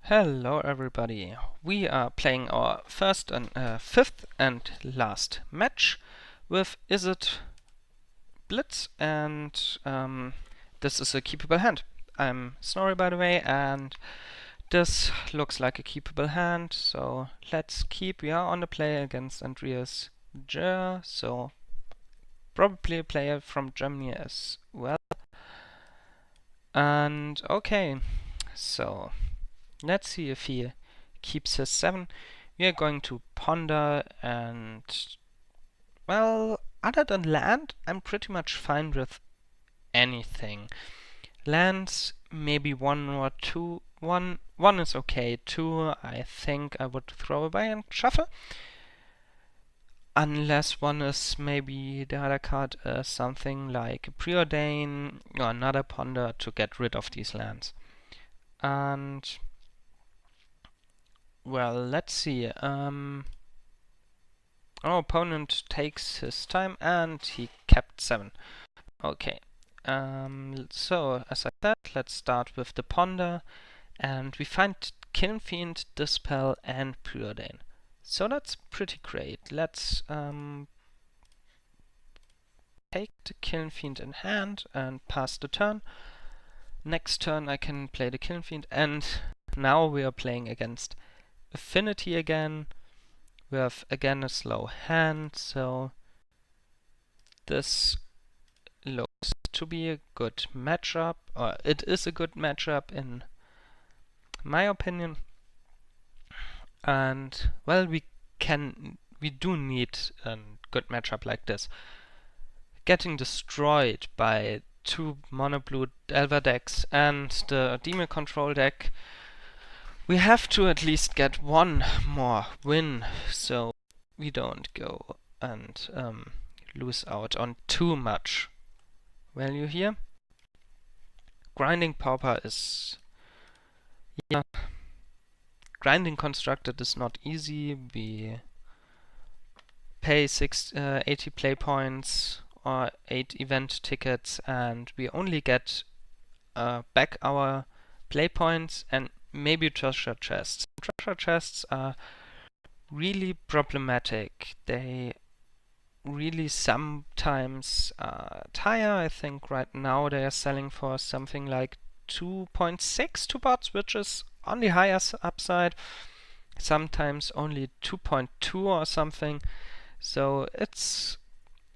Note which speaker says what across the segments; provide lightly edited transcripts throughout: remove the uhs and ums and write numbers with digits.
Speaker 1: Hello everybody. We are playing our fifth and last match with Izzet, Blitz, and this is a keepable hand. I'm Snorri, by the way, and this looks like a keepable hand, so let's keep. We are on the play against Andreas Jer, so probably a player from Germany as well. And okay, so let's see if he keeps his 7. We are going to ponder, and well, other than land, I'm pretty much fine with anything. Lands, maybe one or two. One is okay. 2, I think I would throw away and shuffle. Unless 1 is maybe the other card something like a Preordain or another ponder to get rid of these lands. And well, let's see. Our opponent takes his time and he kept 7. Okay. So, as I said, let's start with the ponder. And we find Kiln Fiend, Dispel, and Preordain. So that's pretty great. Let's take the Kiln Fiend in hand and pass the turn. Next turn I can play the Kiln Fiend, and now we are playing against Affinity again. We have again a slow hand, so this looks to be a good matchup, or it is a good matchup in my opinion. And well, we do need a good matchup like this. Getting destroyed by 2 mono blue Elver decks and the Demon Control deck, we have to at least get 1 more win, so we don't go and lose out on too much value here. Grinding Pauper is... yeah, grinding Constructed is not easy. We pay 80 play points or 8 event tickets, and we only get back our play points and maybe treasure chests. Treasure chests are really problematic. They really sometimes tire. I think right now they are selling for something like 2.6 to bots, which is on the higher upside. Sometimes only 2.2 or something. So it's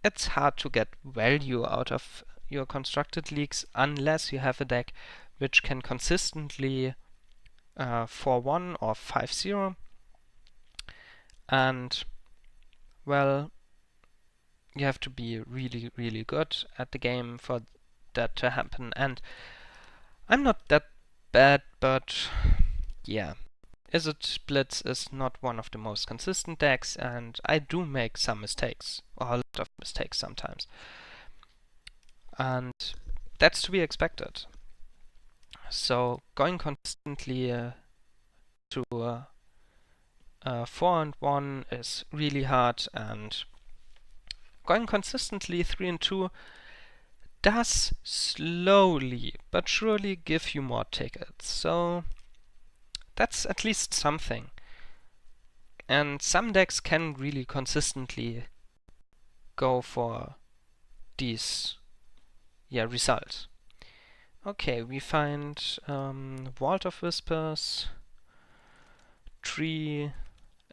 Speaker 1: hard to get value out of your constructed leagues unless you have a deck which can consistently 4-1 or 5-0. And well, you have to be really, really good at the game for that to happen. And I'm not that bad, but yeah. Izzet Blitz is not one of the most consistent decks, and I do make some mistakes, or a lot of mistakes sometimes. And that's to be expected. So going consistently to 4 and 1 is really hard, and going consistently 3 and 2 does slowly but surely give you more tickets. So that's at least something. And some decks can really consistently go for these results. Okay, we find Vault of Whispers, Tree,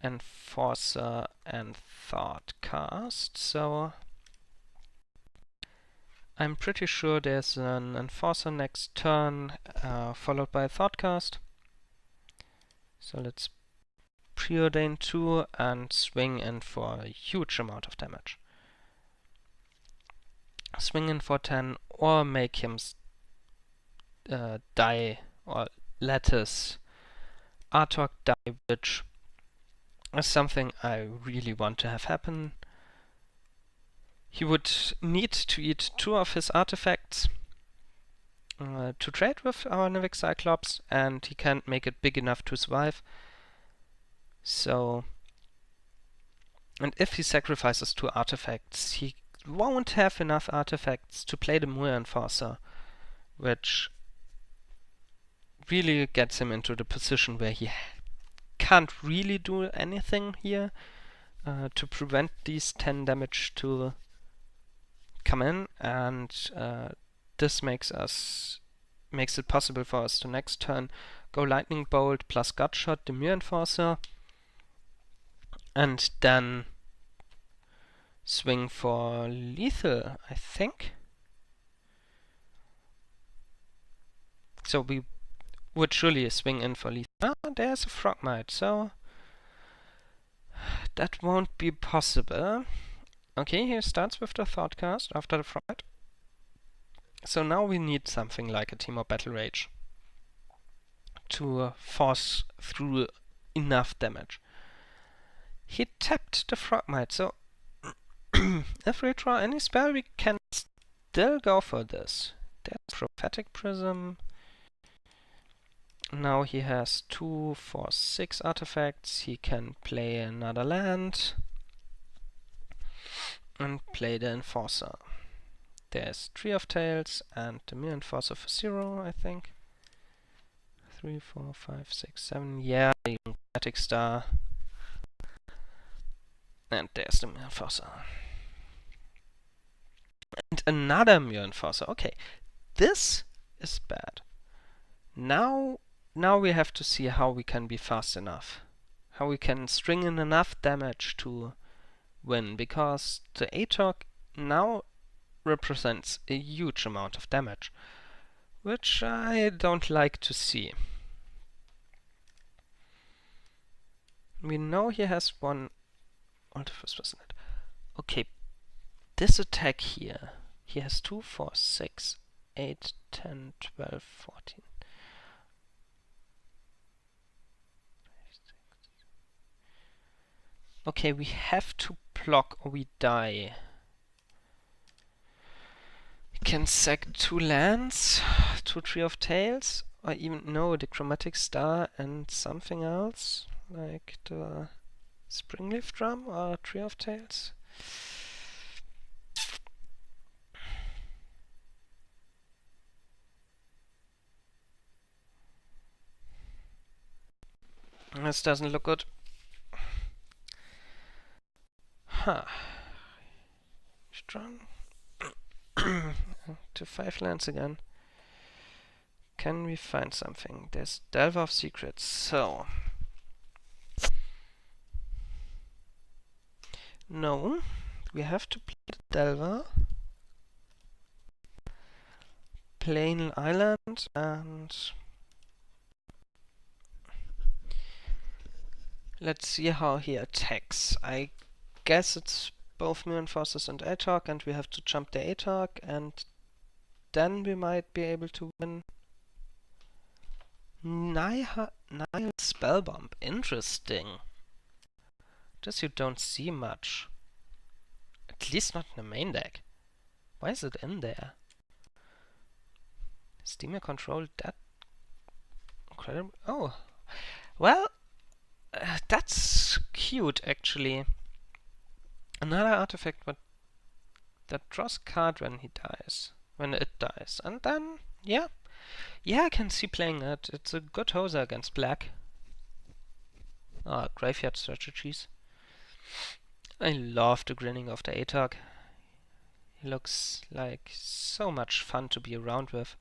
Speaker 1: Enforcer, and Thoughtcast. So I'm pretty sure there's an Enforcer next turn, followed by a Thoughtcast. So let's Preordain 2 and swing in for a huge amount of damage. Swing in for 10 or make him die or lattice Atogs die, which is something I really want to have happen. He would need to eat 2 of his artifacts to trade with our Nivik Cyclops, and he can't make it big enough to survive. So, and if he sacrifices 2 artifacts, he won't have enough artifacts to play the Moor Enforcer, which really gets him into the position where he can't really do anything here to prevent these 10 damage to come in, and this makes it possible for us to next turn go Lightning Bolt plus Gutshot, the Myr Enforcer, and then swing for lethal, I think. So we would surely swing in for lethal. Ah, there's a Frogmite, so that won't be possible. Okay, he starts with the Thoughtcast after the Frogmite. So now we need something like a Team of Battle Rage to force through enough damage. He tapped the Frogmite, so if we draw any spell, we can still go for this. There's Prophetic Prism. Now he has 2, 4, 6 artifacts. He can play another land and play the Enforcer. There's Tree of Tails and the Myr Enforcer for 0, I think. 3, 4, 5, 6, 7. Yeah, Chromatic Star. And there's the Myr Enforcer. And another Myr Enforcer. Okay, this is bad. Now we have to see how we can be fast enough. How we can string in enough damage to win. Because the Atog now represents a huge amount of damage, which I don't like to see. We know he has one Artifice, wasn't it? Okay, this attack here, he has 2, 4, 6, 8, 10, 12, 14. Okay, we have to block or we die. We can sack 2 lands, 2 Tree of Tails, or even, no, the Chromatic Star and something else, like the Springleaf Drum or Tree of Tails. This doesn't look good. Huh. Strong. To 5 lands again. Can we find something? There's Delver of Secrets, so... No, we have to play the Delver, play an island, and... let's see how he attacks. I guess it's both Myr Enforcers and Atog, and we have to jump the Atog, and then we might be able to win. Nihil Spellbomb, interesting. This you don't see much. At least not in the main deck. Why is it in there? Steamer control that incredible. Oh, well, that's cute actually. Another artifact that draws a card when he dies, when it dies, and then yeah, I can see playing it. It's a good hoser against black. Ah, graveyard strategies. I love the grinning of the Atog. He looks like so much fun to be around with.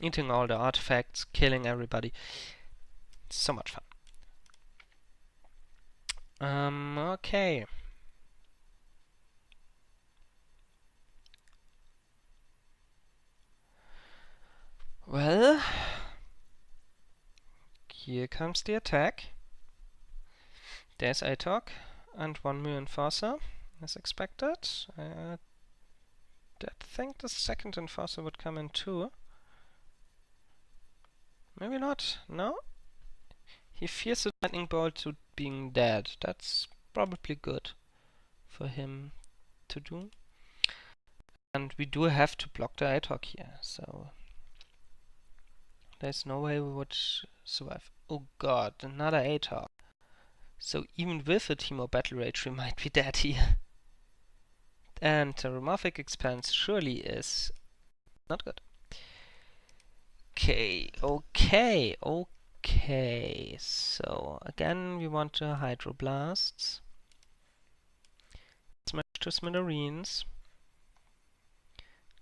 Speaker 1: Eating all the artifacts, killing everybody. So much fun. Okay. Well, here comes the attack. There's Atog and 1 Myr Enforcer, as expected. I think the second Enforcer would come in too. Maybe not, no? He fears the Lightning Bolt to being dead. That's probably good for him to do. And we do have to block the Atog here, so... there's no way we would survive. Oh god, another Atog. So even with a Team of Battle Rage we might be dead here. And Terramorphic Expanse surely is not good. Okay. So again, we want the hydroblasts. Smash to smithereens.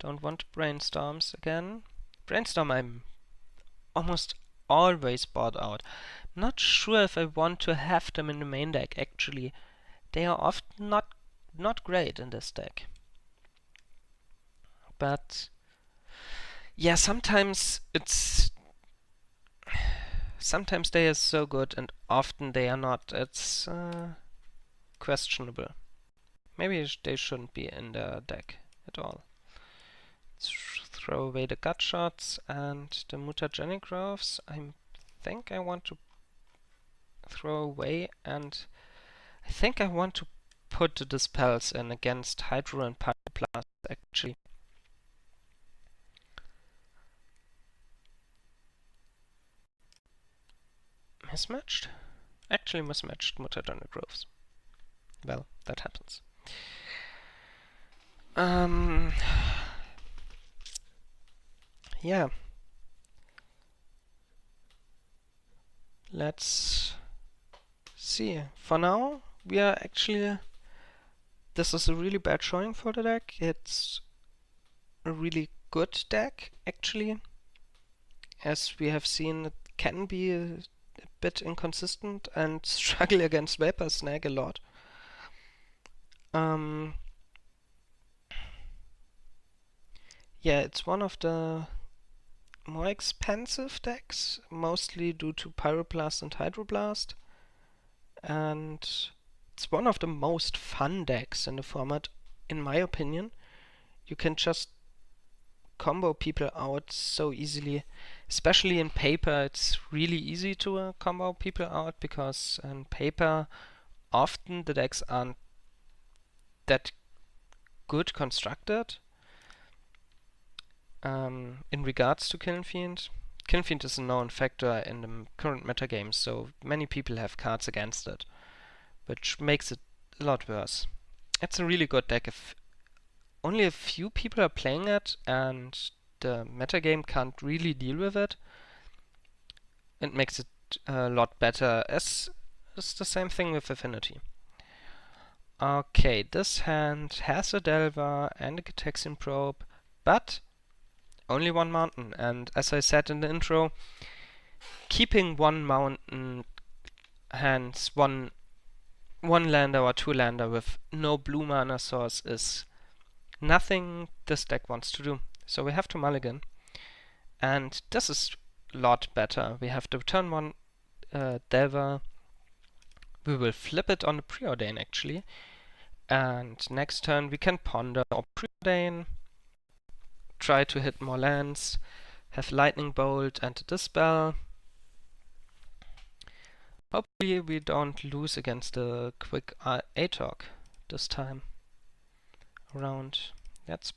Speaker 1: Don't want brainstorms again. Brainstorm I'm almost always bought out. Not sure if I want to have them in the main deck actually. They are often not great in this deck. But yeah, sometimes they are so good and often they are not. It's questionable. Maybe they shouldn't be in the deck at all. Let's throw away the gut shots and the mutagenic growths. I think I want to throw away, and I think I want to put the dispels in against hydro and pyroblast actually. Mismatched? Actually mismatched mutagenic growths. Well, that happens. Yeah. Let's see. For now, we are actually... This is a really bad showing for the deck. It's a really good deck, actually. As we have seen, it can be a bit inconsistent and struggle against Vapor Snag a lot. Yeah, it's one of the more expensive decks, mostly due to Pyroblast and Hydroblast. And it's one of the most fun decks in the format, in my opinion. You can just combo people out so easily. Especially in Paper, it's really easy to combo people out, because in Paper, often the decks aren't that good constructed. In regards to Kiln Fiend, Kiln Fiend is a known factor in the current metagame, so many people have cards against it, which makes it a lot worse. It's a really good deck if only a few people are playing it and the metagame can't really deal with it. It makes it a lot better, as it's the same thing with Affinity. Okay, this hand has a Delver and a Gitaxian Probe, but only one mountain, and as I said in the intro, keeping one mountain hands, one lander or two lander with no blue mana source is nothing this deck wants to do. So we have to mulligan, and this is a lot better. We have to turn one Delver. We will flip it on the Preordain actually, and next turn we can ponder or Preordain, try to hit more lands, have Lightning Bolt and a Dispel. Hopefully we don't lose against the quick Atog this time around. That's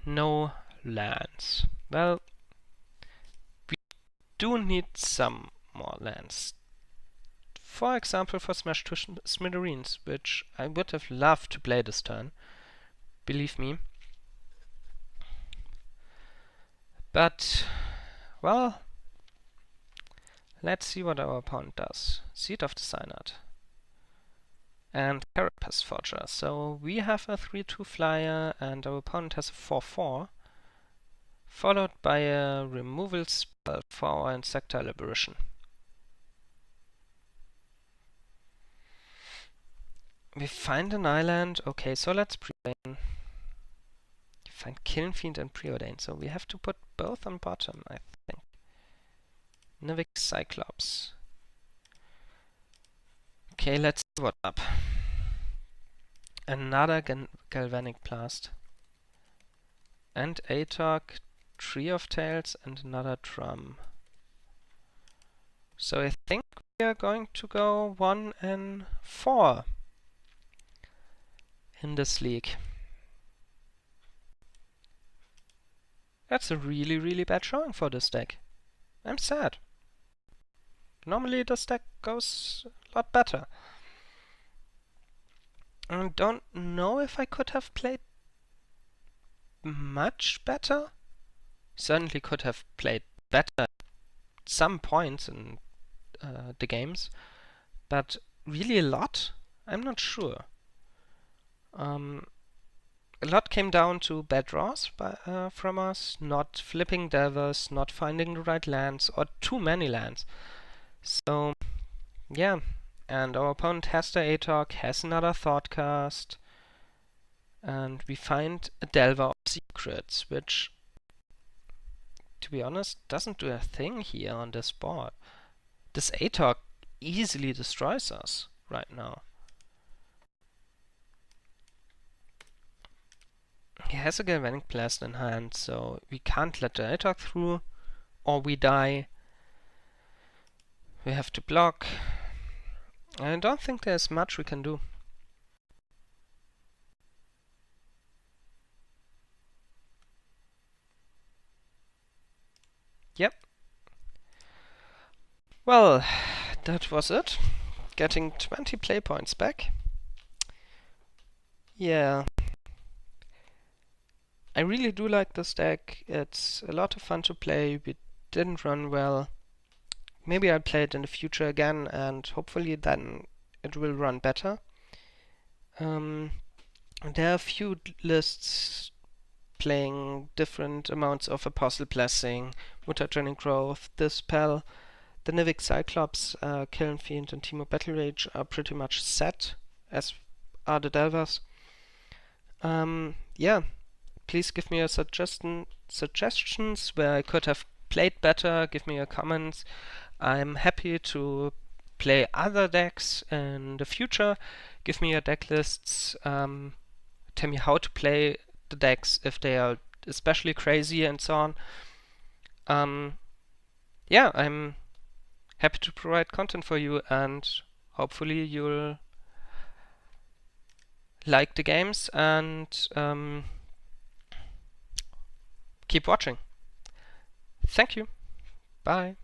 Speaker 1: no lands. Well, we do need some more lands. For example, for Smash to Smithereens, which I would have loved to play this turn, believe me. But, well, let's see what our opponent does. Seed of the Synod and Carapace Forger. So we have a 3/2 flyer and our opponent has a 4/4, followed by a removal spell for our Insectile Aberration. We find an island. Okay, so let's preordain. Find Kiln Fiend and Preordain. So we have to put both on bottom, I think. Nivik Cyclops. Okay, let's see what's up. Another Galvanic Blast. And Atog, Tree of Tails, and another Drum. So I think we are going to go 1 and 4 in this league. That's a really, really bad showing for this deck. I'm sad. Normally this deck goes a lot better. I don't know if I could have played much better. Certainly could have played better at some points in the games, but really a lot? I'm not sure. A lot came down to bad draws from us, not flipping delvers, not finding the right lands, or too many lands. So, yeah. And our opponent has the Atog, has another Thoughtcast, and we find a Delver of Secrets, which, to be honest, doesn't do a thing here on this board. This Atog easily destroys us right now. He has a Galvanic Blast in hand, so we can't let the Atog through, or we die. We have to block. I don't think there's much we can do. Yep. Well, that was it. Getting 20 play points back. Yeah. I really do like this deck. It's a lot of fun to play. We didn't run well. Maybe I'll play it in the future again, and hopefully then it will run better. There are a few lists playing different amounts of Apostle Blessing, Mutagenetic Growth, Dispel. The Nivik Cyclops, Kiln Fiend, and Teemo Battle Rage are pretty much set, as are the Delvers. Yeah, please give me your suggestions where I could have played better. Give me your comments. I'm happy to play other decks in the future. Give me your deck lists. Tell me how to play the decks if they are especially crazy and so on. Yeah, I'm happy to provide content for you, and hopefully you'll like the games and keep watching. Thank you. Bye.